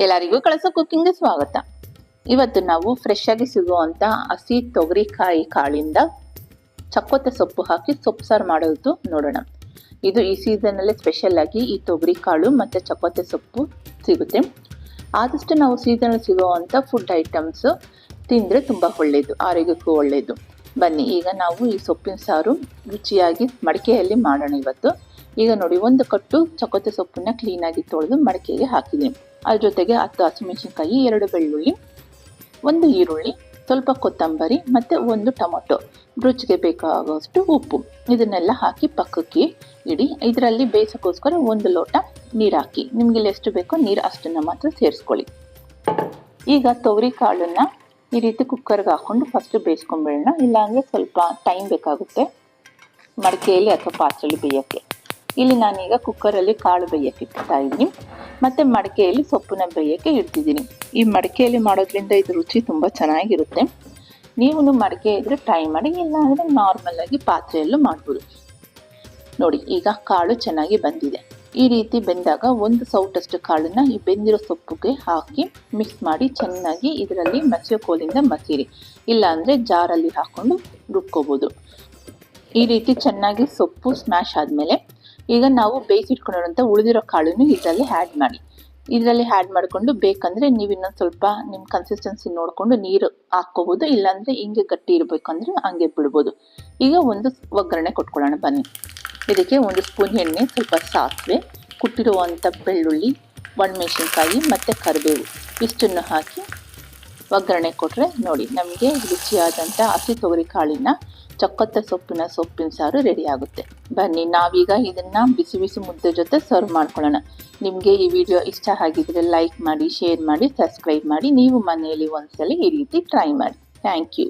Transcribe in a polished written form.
ಎಲ್ಲರಿಗೂ ಕಳಸೋ ಕುಕ್ಕಿಂಗ್ಗೆ ಸ್ವಾಗತ. ಇವತ್ತು ನಾವು ಫ್ರೆಶ್ ಆಗಿ ಸಿಗುವಂತ ಹಸಿ ತೊಗರಿಕಾಯಿ ಕಾಳಿಂದ ಚಕ್ಕೊತ್ತೆ ಸೊಪ್ಪು ಹಾಕಿ ಸೊಪ್ಪು ಸಾರು ಮಾಡೋದು ನೋಡೋಣ. ಇದು ಈ ಸೀಸನ್ ಅಲ್ಲಿ ಸ್ಪೆಷಲ್ ಆಗಿ ಈ ತೊಗರಿ ಕಾಳು ಮತ್ತೆ ಚಕ್ಕೊತ್ತೆ ಸೊಪ್ಪು ಸಿಗುತ್ತೆ. ಆದಷ್ಟು ನಾವು ಸೀಸನ್ ಅಲ್ಲಿ ಸಿಗುವಂತ ಫುಡ್ ಐಟಮ್ಸ್ ತಿಂದ್ರೆ ತುಂಬಾ ಒಳ್ಳೇದು, ಆರೋಗ್ಯಕ್ಕೂ ಒಳ್ಳೇದು. ಬನ್ನಿ ಈಗ ನಾವು ಈ ಸೊಪ್ಪಿನ ಸಾರು ರುಚಿಯಾಗಿ ಮಡಿಕೆಯಲ್ಲಿ ಮಾಡೋಣ ಇವತ್ತು. ಈಗ ನೋಡಿ, ಒಂದು ಕಟ್ಟು ಚಕ್ಕೊತ್ತೆ ಸೊಪ್ಪನ್ನ ಕ್ಲೀನಾಗಿ ತೊಳೆದು ಮಡಿಕೆಗೆ ಹಾಕಿದ್ದೀನಿ. ಅದ್ರ ಜೊತೆಗೆ 10 ಹಸಿಮೆಣಸಿನ್ಕಾಯಿ, 2 ಬೆಳ್ಳುಳ್ಳಿ, 1 ಈರುಳ್ಳಿ, ಸ್ವಲ್ಪ ಕೊತ್ತಂಬರಿ ಮತ್ತು 1 ಟೊಮೊಟೊ, ರುಚಿಗೆ ಬೇಕಾಗುವಷ್ಟು ಉಪ್ಪು, ಇದನ್ನೆಲ್ಲ ಹಾಕಿ ಪಕ್ಕಕ್ಕೆ ಇಡಿ. ಇದರಲ್ಲಿ ಬೇಯಿಸೋಕ್ಕೋಸ್ಕರ 1 ಲೋಟ ನೀರು ಹಾಕಿ. ನಿಮಗೆ ಎಷ್ಟು ಬೇಕೋ ನೀರು ಅಷ್ಟನ್ನು ಮಾತ್ರ ಸೇರಿಸ್ಕೊಳ್ಳಿ. ಈಗ ತೊಗರಿ ಕಾಳನ್ನು ಈ ರೀತಿ ಕುಕ್ಕರ್ಗೆ ಹಾಕ್ಕೊಂಡು ಫಸ್ಟ್ ಬೇಯಿಸ್ಕೊಂಡ್ಬಿಡೋಣ. ಇಲ್ಲಾಂದರೆ ಸ್ವಲ್ಪ ಟೈಮ್ ಬೇಕಾಗುತ್ತೆ ಮಡಿಕೆಯಲ್ಲಿ ಅಥವಾ ಪಾತ್ರೆಯಲ್ಲಿ ಬೇಯೋಕ್ಕೆ. ಇಲ್ಲಿ ನಾನೀಗ ಕುಕ್ಕರಲ್ಲಿ ಕಾಳು ಬೇಯಕ್ಕೆ ಇಡ್ತಾ ಇದ್ದೀನಿ ಮತ್ತು ಮಡಿಕೆಯಲ್ಲಿ ಸೊಪ್ಪನ್ನ ಬೇಯಕ್ಕೆ ಇಡ್ತಿದ್ದೀನಿ. ಈ ಮಡಿಕೆಯಲ್ಲಿ ಮಾಡೋದ್ರಿಂದ ಇದು ರುಚಿ ತುಂಬ ಚೆನ್ನಾಗಿರುತ್ತೆ. ನೀವು ಮಡಿಕೆ ಇದ್ದರೆ ಟ್ರೈ ಮಾಡಿ, ಇಲ್ಲ ಅಂದರೆ ನಾರ್ಮಲ್ ಆಗಿ ಪಾತ್ರೆಯಲ್ಲೂ ಮಾಡ್ಬೋದು. ನೋಡಿ, ಈಗ ಕಾಳು ಚೆನ್ನಾಗಿ ಬಂದಿದೆ. ಈ ರೀತಿ ಬೆಂದಾಗ 1 ಸೌಟಷ್ಟು ಕಾಳನ್ನು ಈ ಬೆಂದಿರೋ ಸೊಪ್ಪಿಗೆ ಹಾಕಿ ಮಿಕ್ಸ್ ಮಾಡಿ ಚೆನ್ನಾಗಿ ಇದರಲ್ಲಿ ಮಸಿಯೋ ಕೋಲಿಂದ ಮಸೀರಿ, ಇಲ್ಲಾಂದರೆ ಜಾರಲ್ಲಿ ಹಾಕ್ಕೊಂಡು ರುಬ್ಕೋಬೋದು. ಈ ರೀತಿ ಚೆನ್ನಾಗಿ ಸೊಪ್ಪು ಸ್ಮ್ಯಾಶ್ ಆದಮೇಲೆ ಈಗ ನಾವು ಬೇಯಿಸಿಟ್ಕೊಂಡಿರೋಂಥ ಉಳಿದಿರೋ ಕಾಳನ್ನು ಇದರಲ್ಲಿ ಆ್ಯಡ್ ಮಾಡಿ. ಇದರಲ್ಲಿ ಆ್ಯಡ್ ಮಾಡಿಕೊಂಡು ಬೇಕಂದರೆ ನೀವು ಇನ್ನೊಂದು ಸ್ವಲ್ಪ ನಿಮ್ಮ ಕನ್ಸಿಸ್ಟೆನ್ಸಿ ನೋಡಿಕೊಂಡು ನೀರು ಹಾಕ್ಕೋಬೋದು, ಇಲ್ಲಾಂದರೆ ಹಿಂಗೆ ಗಟ್ಟಿ ಇರಬೇಕಂದ್ರೆ ಹಂಗೆ ಬಿಡ್ಬೋದು. ಈಗ ಒಂದು ಒಗ್ಗರಣೆ ಕೊಟ್ಕೊಳ್ಳೋಣ ಬನ್ನಿ. ಇದಕ್ಕೆ 1 ಸ್ಪೂನ್ ಎಣ್ಣೆ, ಸ್ವಲ್ಪ ಸಾಸಿವೆ, ಕುಟ್ಟಿರುವಂಥ ಬೆಳ್ಳುಳ್ಳಿ, ಒಣಮೆಣಸಿನ್ಕಾಯಿ ಮತ್ತು ಕರಿಬೇವು ಇಷ್ಟನ್ನು ಹಾಕಿ ಒಗ್ಗರಣೆ ಕೊಟ್ಟರೆ ನೋಡಿ, ನಮಗೆ ರುಚಿಯಾದಂಥ ಹಸಿ ತೊಗರಿ ಕಾಳಿನ ಚಕ್ಕೊತ್ತೆ ಸೊಪ್ಪಿನ ಸಾರು ರೆಡಿ ಆಗುತ್ತೆ. ಬನ್ನಿ ನಾವೀಗ ಇದನ್ನು ಬಿಸಿ ಬಿಸಿ ಮುದ್ದೆ ಜೊತೆ ಸರ್ವ್ ಮಾಡ್ಕೊಳ್ಳೋಣ. ನಿಮಗೆ ಈ ವಿಡಿಯೋ ಇಷ್ಟ ಆಗಿದ್ರೆ ಲೈಕ್ ಮಾಡಿ, ಶೇರ್ ಮಾಡಿ, ಸಬ್ಸ್ಕ್ರೈಬ್ ಮಾಡಿ. ನೀವು ಮನೆಯಲ್ಲಿ ಒಂದ್ಸಲ ಈ ರೀತಿ ಟ್ರೈ ಮಾಡಿ. Thank you.